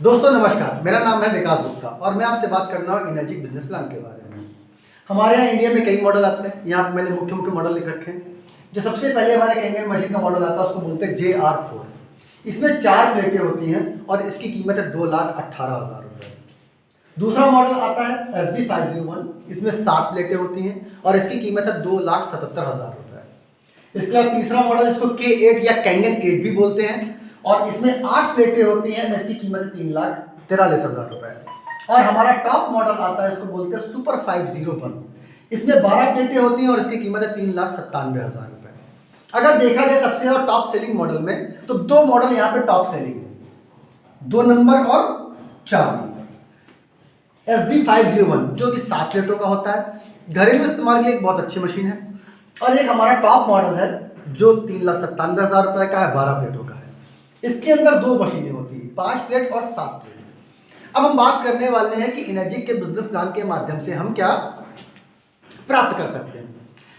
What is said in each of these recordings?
दोस्तों नमस्कार, मेरा नाम है विकास गुप्ता और मैं आपसे बात करना हूँ इनर्जिक बिजनेस प्लान के बारे में। हमारे यहाँ इंडिया में कई मॉडल आते हैं। यहाँ पे मैंने मुख्य मुख्य मॉडल लिख रखे हैं। जो सबसे पहले हमारे कैंगन मशीन का मॉडल आता है उसको बोलते हैं JR4। इसमें 4 प्लेटें होती हैं और इसकी कीमत है 2,18,000 रुपये। दूसरा मॉडल आता है SD501। इसमें 7 प्लेटें होती हैं और इसकी कीमत है 2,77,000 रुपये। इसके बाद तीसरा मॉडल इसको K8 या कैंगन 8 भी बोलते हैं और इसमें 8 प्लेटें होती हैं। इसकी कीमत है 3,43,000 रुपये। और हमारा टॉप मॉडल आता है, इसको बोलते हैं सुपर 501। इसमें 12 प्लेटें होती हैं और इसकी कीमत है 3,97,000 रुपये। अगर देखा जाए सबसे ज्यादा टॉप सेलिंग मॉडल में तो 2 मॉडल यहाँ पे टॉप सेलिंग है, 2 नंबर और 4 नंबर। SD501 जो कि 7 प्लेटों का होता है, घरेलू इस्तेमाल के लिए एक बहुत अच्छी मशीन है। और एक हमारा टॉप मॉडल है जो 3,97,000 रुपये का है, 12 प्लेटों का है। इसके अंदर 2 मशीनें होती हैं, 5 प्लेट और 7 प्लेट। अब हम बात करने वाले हैं कि इनर्जिक के बिजनेस प्लान के माध्यम से हम क्या प्राप्त कर सकते हैं।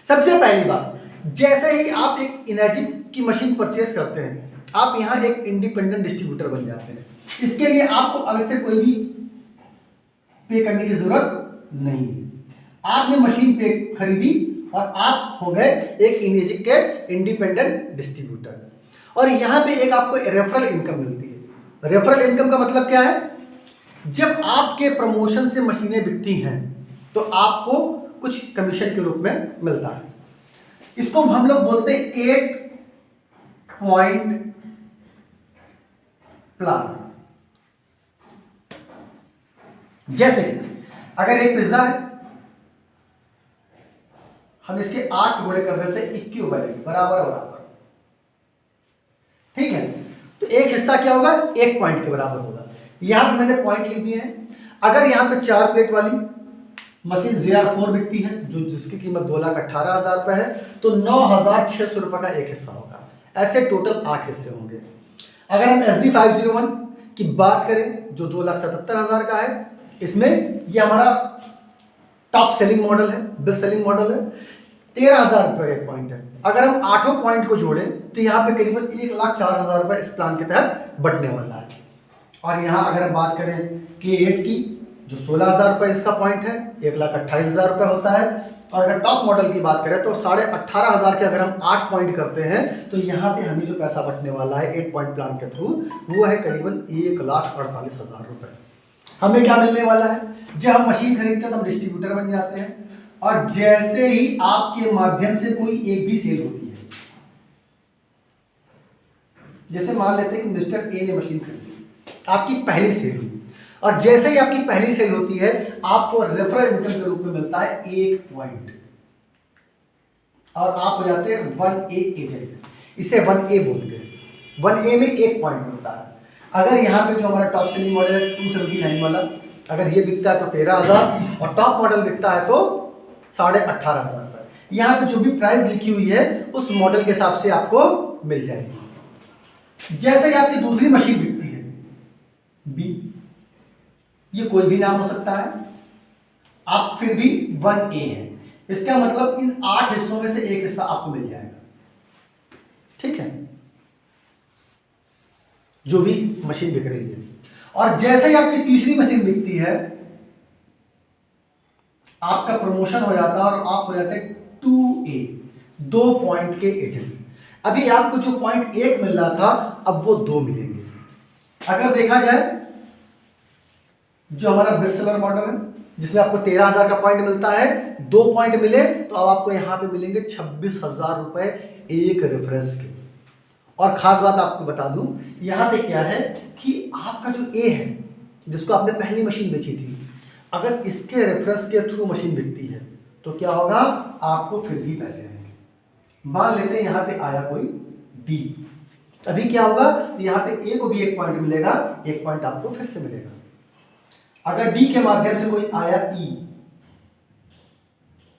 सबसे पहली बात, जैसे ही आप एक इनर्जिक की मशीन परचेस करते हैं आप यहाँ एक इंडिपेंडेंट डिस्ट्रीब्यूटर बन जाते हैं। इसके लिए आपको अलग से कोई भी पे करने की जरूरत नहीं है। आपने मशीन पे खरीदी और आप हो गए एक इनर्जिक के इंडिपेंडेंट डिस्ट्रीब्यूटर। और यहाँ पे एक आपको रेफरल इनकम मिलती है। रेफरल इनकम का मतलब क्या है? जब आपके प्रमोशन से मशीनें बिकती हैं तो आपको कुछ कमीशन के रूप में मिलता है। इसको हम लोग बोलते हैं 8 पॉइंट प्लान। जैसे अगर एक पिज्जा है, हम इसके 8 टुकड़े कर देते हैं इक्विवेलेंट, बराबर बराबर, ठीक है। तो एक हिस्सा क्या होगा? 1 पॉइंट के बराबर होगा। यहां पे मैंने पॉइंट लिख दिए हैं। अगर यहां पे 4 प्लेट वाली मशीन JR4 बिकती है जो जिसकी कीमत 2,18,000 रुपये है तो 9,600 रुपये का एक हिस्सा होगा। ऐसे टोटल 8 हिस्से होंगे। अगर हम SD501 की बात करें जो 2,77,000 का है, इसमें ये हमारा टॉप सेलिंग मॉडल है, बेस्ट सेलिंग मॉडल है, 13,000 रुपये का एक पॉइंट है। अगर हम 8 पॉइंट को जोड़ें तो यहाँ पे करीबन 1,04,000 रुपये इस प्लान के तहत बटने वाला है। और यहाँ अगर हम बात करें K8 की जो 16,000 रुपये इसका पॉइंट है, 1,28,000 रुपये होता है। और अगर टॉप मॉडल की बात करें तो 18,500 के अगर हम 8 पॉइंट करते हैं तो यहाँ पे हमें जो पैसा बचने वाला है 8 पॉइंट प्लान के थ्रू वो है करीबन 1,48,000 रुपये। हमें क्या मिलने वाला है? जब हम मशीन खरीदते हैं तो हम डिस्ट्रीब्यूटर बन जाते हैं और जैसे ही आपके माध्यम से कोई एक भी सेल होती है, जैसे मान लेते हैं कि मिस्टर ए ने मशीन खरीदी, आपकी पहली सेल हुई और जैसे ही आपकी पहली सेल होती है आपको रेफरल इनकम के रूप में मिलता है 1 पॉइंट और आप हो जाते हैं 1A एजेंट। इसे 1A बोलते हैं। 1A में 1 पॉइंट मिलता है। अगर यहाँ पे जो हमारा टॉप सेलिंग मॉडल है 279 वाला, अगर ये बिकता है तो 13,000 और टॉप मॉडल बिकता है तो 18,500 रुपये। यहाँ पे जो भी प्राइस लिखी हुई है उस मॉडल के हिसाब से आपको मिल जाएगी। जैसे ही आपकी दूसरी मशीन बिकती है B, ये कोई भी नाम हो सकता है, आप फिर भी 1A है। इसका मतलब इन 8 हिस्सों में से एक हिस्सा आपको मिल जाएगा, ठीक है, जो भी मशीन बिक रही है। और जैसे ही आपकी तीसरी मशीन बिकती है आपका प्रमोशन हो जाता है और आप हो जाते हैं 2A, 2 पॉइंट के एजेंट। अभी आपको जो पॉइंट 1 मिल रहा था अब वो 2 मिलेंगे। अगर देखा जाए जो हमारा बेस्ट सेलर मॉडल है जिसमें आपको 13,000 का पॉइंट मिलता है, 2 पॉइंट मिले तो अब आपको यहाँ पे मिलेंगे 26,000 रुपए एक रेफरेंस के। और खास बात आपको बता दूं, यहाँ पे क्या है कि आपका जो A है जिसको आपने पहली मशीन बेची थी, अगर इसके रेफरेंस के थ्रू मशीन बिकती है तो क्या होगा? आपको फिर भी पैसे आएंगे। मान लेते हैं यहाँ पे आया कोई D, अभी क्या होगा? यहाँ पे A को भी 1 पॉइंट मिलेगा, 1 पॉइंट आपको फिर से मिलेगा। अगर D के माध्यम से कोई आया E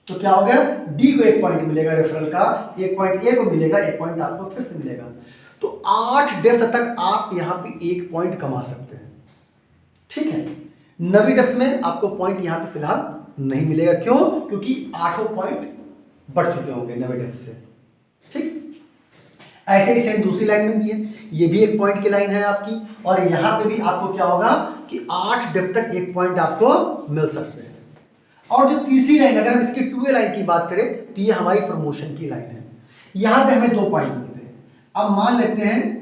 तो क्या हो गया? D को 1 पॉइंट मिलेगा रेफरल का, 1 पॉइंट A को मिलेगा, 1 पॉइंट आपको फिर से मिलेगा। तो 8 डेप्थ तक आप यहाँ पे 1 पॉइंट कमा सकते हैं, ठीक है। 9वीं डेप्थ में आपको पॉइंट यहाँ पे फिलहाल नहीं मिलेगा। क्यों? क्योंकि 8 पॉइंट बढ़ चुके होंगे 9वीं डेप्थ से, ठीक। ऐसे ही सेम दूसरी लाइन में भी है, ये भी एक पॉइंट की लाइन है आपकी, और यहाँ पे भी आपको क्या होगा कि 8 डेप्थ तक एक पॉइंट आपको मिल सकते हैं। और जो तीसरी लाइन, अगर हम इसकी 2A लाइन की बात करें तो ये हमारी प्रमोशन की लाइन है, यहां पे हमें 2 पॉइंट मिलते हैं। अब मान लेते हैं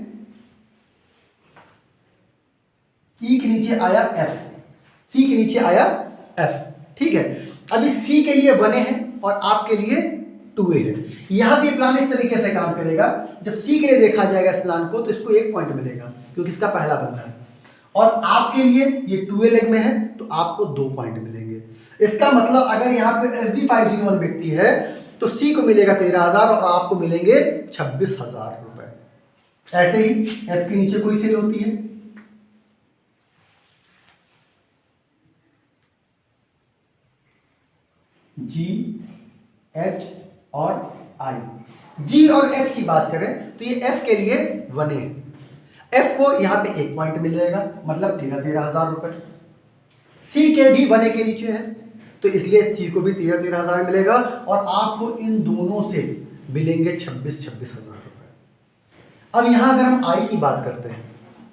E के नीचे आया F, C के नीचे आया F, ठीक है। अभी C के लिए बने हैं और आपके लिए 2A है। यहां भी प्लान इस तरीके से काम करेगा, जब C के लिए देखा जाएगा इस प्लान को तो इसको 1 पॉइंट मिलेगा क्योंकि इसका पहला बंदा है, और आपके लिए ये 2A लेग में है तो आपको 2 पॉइंट मिलेंगे। इसका मतलब अगर यहाँ पे SD501 व्यक्ति है तो C को मिलेगा 13,000 और आपको मिलेंगे 26,000 रुपए। ऐसे ही F के नीचे कोई सेल होती है, G, H और I। G और H की बात करें तो ये F के लिए बने हैं, F को यहाँ पे 1 पॉइंट मिलेगा मतलब 13,000 रुपए। C के भी बने के नीचे है तो इसलिए C को भी 13,000 मिलेगा और आपको इन दोनों से मिलेंगे 26,000 रुपए। अब यहाँ अगर हम I की बात करते हैं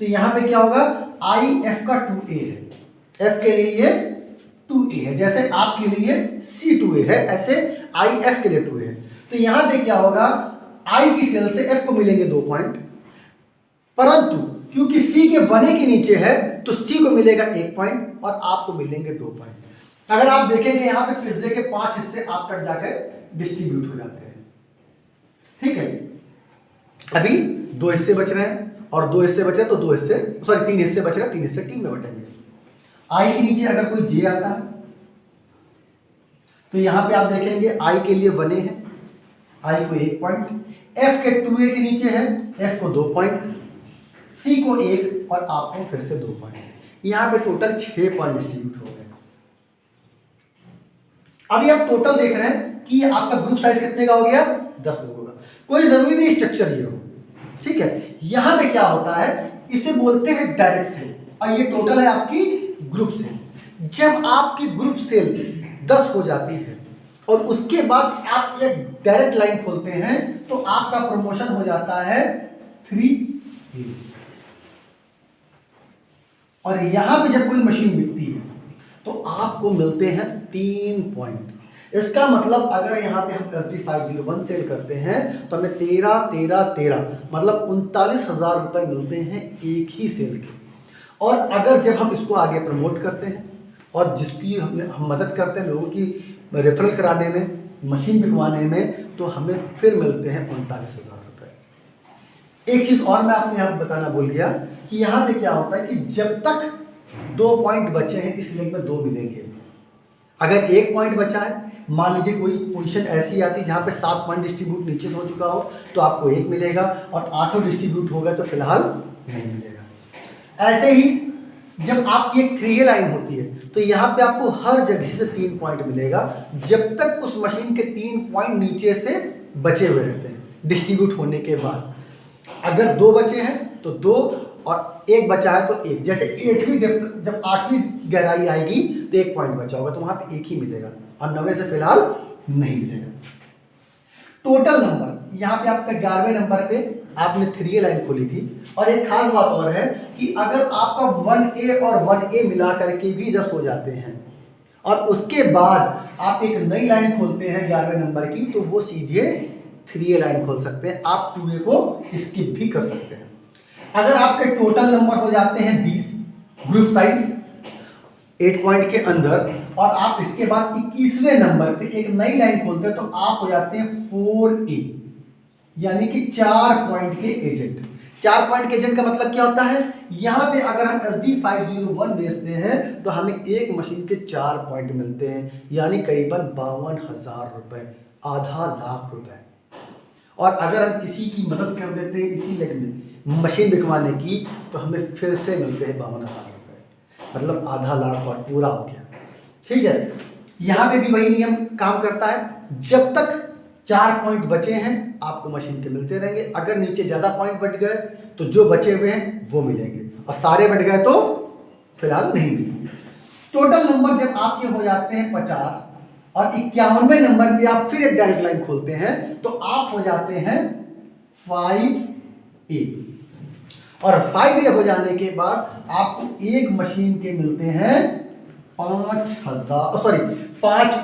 तो यहाँ पे क्या होगा, I F का 2A है, F के लिए ये 2A है, जैसे आपके लिए C 2A है ऐसे I F के लिए 2A है। तो यहाँ पे क्या होगा, I की सेल से F को मिलेंगे 2 पॉइंट, परंतु क्योंकि C के बने के नीचे है तो C को मिलेगा 1 पॉइंट और आपको मिलेंगे 2 पॉइंट। अगर आप देखेंगे यहाँ पे पिज्जे के 5 हिस्से आप तक जाकर डिस्ट्रीब्यूट हो जाते हैं, ठीक है। अभी 2 हिस्से बच रहे हैं और 2 हिस्से बच रहे हैं तो 2 हिस्से, सॉरी 3 हिस्से बच रहे हैं, 3 हिस्से टीम में बटेंगे। I के नीचे अगर कोई J आता है तो यहाँ पे आप देखेंगे I के लिए बने हैं, I को 1 पॉइंट, F के 2A के नीचे है, F को 2 पॉइंट, C को 1 और आपको फिर से 2 पॉइंट। यहाँ पे टोटल 6 पॉइंट डिस्ट्रीब्यूट हो गए। अभी आप टोटल देख रहे हैं कि आपका ग्रुप साइज कितने का हो गया, 10 लोगों का। कोई जरूरी नहीं स्ट्रक्चर ये हो, ठीक है। यहाँ पे क्या होता है, इसे बोलते हैं डायरेक्ट सेल और ये टोटल है आपकी ग्रुप सेल। जब आपकी ग्रुप सेल 10 हो जाती है और उसके बाद आप एक डायरेक्ट लाइन खोलते हैं तो आपका प्रमोशन हो जाता है 3A। और यहां पे जब कोई मशीन बिकती है तो आपको मिलते हैं 3 पॉइंट। इसका मतलब अगर यहां पे हम SD501 सेल करते हैं तो हमें 13 मतलब 39,000 रुपए मिलते हैं एक ही सेल के। और अगर जब हम इसको आगे प्रमोट करते हैं और जिसकी हम मदद करते हैं लोगों की रेफरल कराने में, मशीन बिकवाने में, तो हमें फिर मिलते हैं 39,000 रुपए। एक चीज़ और मैं आपको यहाँ बताना भूल गया कि यहाँ पे क्या होता है कि जब तक 2 पॉइंट बचे हैं इस लेग में 2 मिलेंगे। अगर 1 पॉइंट बचा है, मान लीजिए कोई पोजीशन ऐसी आती है जहाँ पे 7 पॉइंट डिस्ट्रीब्यूट नीचे से हो चुका हो तो आपको 1 मिलेगा और 8 डिस्ट्रीब्यूट होगा तो फिलहाल नहीं मिलेगा। ऐसे ही जब आपकी एक 3A लाइन होती है तो यहाँ पे आपको हर जगह से 3 पॉइंट मिलेगा जब तक उस मशीन के 3 पॉइंट नीचे से बचे हुए रहते हैं डिस्ट्रीब्यूट होने के बाद। अगर 2 बचे हैं तो 2 और 1 बचा है तो 1। जैसे 8वीं डेप्थ, जब 8वीं गहराई आएगी तो 1 पॉइंट बचा होगा तो वहां पे 1 ही मिलेगा और 90 से फिलहाल नहीं मिलेगा। टोटल नंबर यहाँ पे आपका 11वें नंबर पे आपने 3A लाइन खोली थी। और एक खास बात और है कि अगर आपका 1A और 1A मिला करके भी 10 हो जाते हैं और उसके बाद आप एक नई लाइन खोलते हैं 11वें नंबर की तो वो सीधे 3A लाइन खोल सकते हैं, आप 2A को स्किप भी कर सकते हैं। अगर आपके टोटल नंबर हो जाते हैं 20, ग्रुप साइज 8 पॉइंट के अंदर, और आप इसके बाद 21वें नंबर पे एक नई लाइन खोलते हैं तो आप हो जाते हैं 4A, यानी कि 4 पॉइंट के एजेंट। 4 पॉइंट के एजेंट का मतलब क्या होता है, यहां पे अगर हम SD501 बेचते हैं तो हमें एक मशीन के 4 पॉइंट मिलते हैं, यानी करीबन 52,000 रुपए, आधा लाख रुपए। और अगर हम किसी की मदद कर देते हैं इसी लेग में मशीन बिकवाने की तो हमें फिर से मिलते हैं 52,000 रुपए, मतलब आधा लाख और पूरा हो गया, ठीक है। यहाँ पे भी वही नियम काम करता है, जब तक 4 पॉइंट बचे हैं आपको मशीन के मिलते रहेंगे। अगर नीचे ज़्यादा पॉइंट बच गए तो जो बचे हुए हैं वो मिलेंगे और सारे बच गए तो फिलहाल नहीं मिलेंगे। टोटल नंबर जब आपके हो जाते हैं 50 और 51वें नंबर पे आप फिर एक डायरेक्ट लाइन खोलते हैं तो आप हो जाते हैं 5A। और 5A हो जाने के बाद आपको एक मशीन के मिलते हैं 5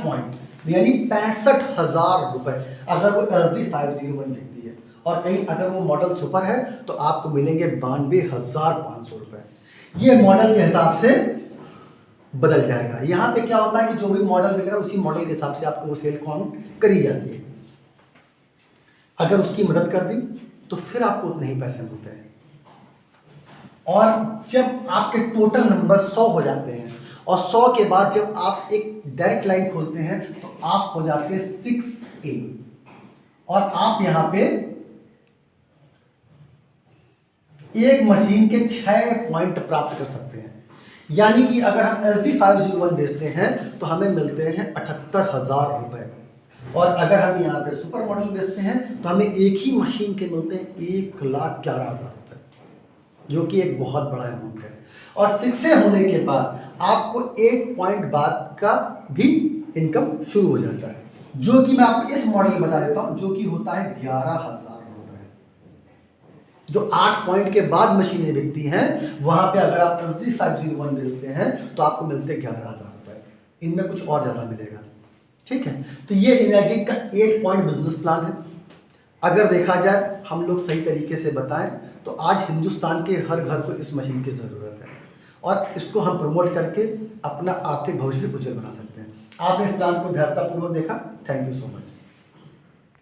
पॉइंट, यानी 65,000 रुपए अगर वो SD 501 बिकती है। और कहीं अगर वो मॉडल सुपर है तो आपको मिलेंगे 92,500 रुपए। ये मॉडल के हिसाब से बदल जाएगा। यहाँ पे क्या होता है कि जो भी मॉडल बिक रहा है उसी मॉडल के हिसाब से आपको वो सेल काउंट करी जाती है। अगर उसकी मदद कर दी तो फिर आपको उतने ही पैसे मिलते हैं। और जब आपके टोटल नंबर 100 हो जाते हैं और 100 के बाद जब आप एक डायरेक्ट लाइन खोलते हैं तो आप हो जाते हैं 6A। और आप यहां पे एक मशीन के 6 पॉइंट प्राप्त कर सकते हैं। यानी कि अगर हम SD 501 बेचते हैं तो हमें मिलते हैं 78,000 रुपए। और अगर हम यहाँ पे सुपर मॉडल बेचते हैं तो हमें एक ही मशीन के मिलते हैं 1,11,000 रुपए, जो कि एक बहुत बड़ा अमाउंट है। और 6 होने के बाद आपको 1 पॉइंट बाद का भी इनकम शुरू हो जाता है, जो कि मैं आपको इस मॉडल में बता देता हूं, जो कि होता है 11,000 रुपए। जो 8 पॉइंट के बाद मशीनें बिकती हैं वहां पे अगर आप SD 501 बेचते हैं तो आपको मिलते हैं 11,000 रुपए। इनमें कुछ और ज्यादा मिलेगा। ठीक है, तो ये इनर्जिक का 8 पॉइंट बिजनेस प्लान है। अगर देखा जाए हम लोग सही तरीके से बताएं तो आज हिंदुस्तान के हर घर को इस मशीन की ज़रूरत है और इसको हम प्रमोट करके अपना आर्थिक भविष्य उज्जवल बना सकते हैं। आपने इस प्लान को धैर्यतापूर्वक देखा। Thank you so much.